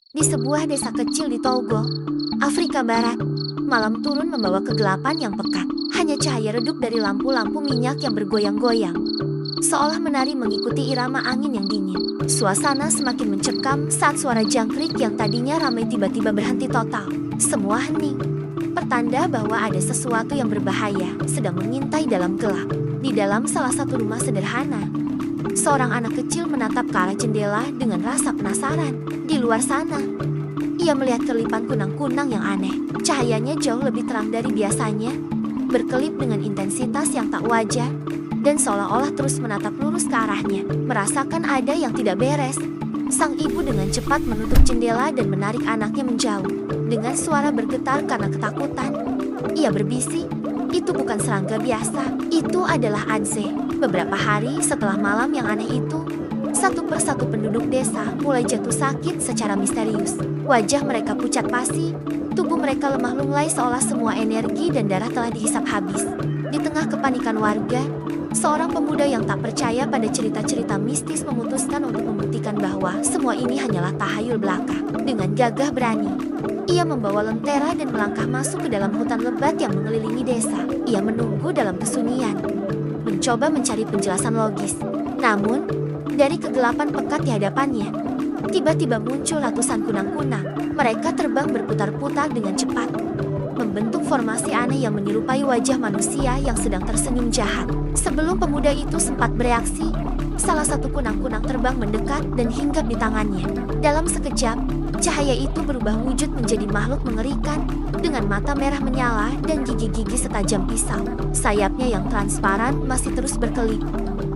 Di sebuah desa kecil di Togo, Afrika Barat, malam turun membawa kegelapan yang pekat. Hanya cahaya redup dari lampu-lampu minyak yang bergoyang-goyang, seolah menari mengikuti irama angin yang dingin. Suasana semakin mencekam saat suara jangkrik yang tadinya ramai tiba-tiba berhenti total. Semua hening, pertanda bahwa ada sesuatu yang berbahaya sedang mengintai dalam gelap. Di dalam salah satu rumah sederhana, seorang anak kecil menatap ke arah jendela dengan rasa penasaran. Di luar sana, ia melihat kelipan kunang-kunang yang aneh. Cahayanya jauh lebih terang dari biasanya, berkelip dengan intensitas yang tak wajar, dan seolah-olah terus menatap lurus ke arahnya. Merasakan ada yang tidak beres, sang ibu dengan cepat menutup jendela dan menarik anaknya menjauh. Dengan suara bergetar karena ketakutan, ia berbisik, "Itu bukan serangga biasa, itu adalah Anze." Beberapa hari setelah malam yang aneh itu, satu persatu penduduk desa mulai jatuh sakit secara misterius. Wajah mereka pucat pasi, tubuh mereka lemah lunglai seolah semua energi dan darah telah dihisap habis. Di tengah kepanikan warga, seorang pemuda yang tak percaya pada cerita-cerita mistis memutuskan untuk membuktikan bahwa semua ini hanyalah tahayul belaka. Dengan gagah berani, ia membawa lentera dan melangkah masuk ke dalam hutan lebat yang mengelilingi desa. Ia menunggu dalam kesunyian, mencoba mencari penjelasan logis. Namun, dari kegelapan pekat di hadapannya, tiba-tiba muncul ratusan kunang-kunang. Mereka terbang berputar-putar dengan cepat, membentuk formasi aneh yang menyerupai wajah manusia yang sedang tersenyum jahat. Sebelum pemuda itu sempat bereaksi, salah satu kunang-kunang terbang mendekat dan hinggap di tangannya. Dalam sekejap, cahaya itu berubah wujud menjadi makhluk mengerikan dengan mata merah menyala dan gigi-gigi setajam pisau. Sayapnya yang transparan masih terus berkelip,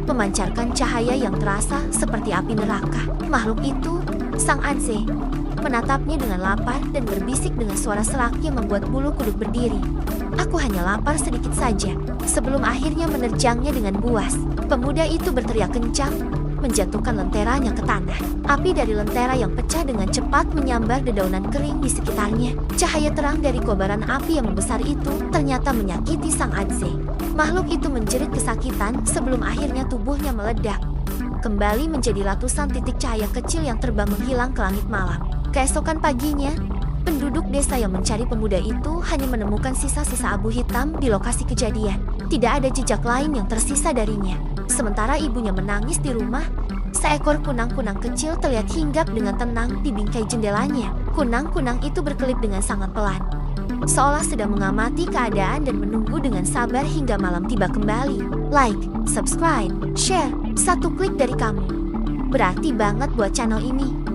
memancarkan cahaya yang terasa seperti api neraka. Makhluk itu, Sang Anze, menatapnya dengan lapar dan berbisik dengan suara serak yang membuat bulu kuduk berdiri. "Aku hanya lapar sedikit saja," sebelum akhirnya menerjangnya dengan buas. Pemuda itu berteriak kencang, menjatuhkan lenteranya ke tanah. Api dari lentera yang pecah dengan cepat menyambar dedaunan kering di sekitarnya. Cahaya terang dari kobaran api yang membesar itu ternyata menyakiti Sang Anze. Makhluk itu menjerit kesakitan sebelum akhirnya tubuhnya meledak, kembali menjadi ratusan titik cahaya kecil yang terbang menghilang ke langit malam. Keesokan paginya, penduduk desa yang mencari pemuda itu hanya menemukan sisa-sisa abu hitam di lokasi kejadian. Tidak ada jejak lain yang tersisa darinya. Sementara ibunya menangis di rumah, seekor kunang-kunang kecil terlihat hinggap dengan tenang di bingkai jendelanya. Kunang-kunang itu berkelip dengan sangat pelan, seolah sedang mengamati keadaan dan menunggu dengan sabar hingga malam tiba kembali. Like, subscribe, share, satu klik dari kamu berarti banget buat channel ini.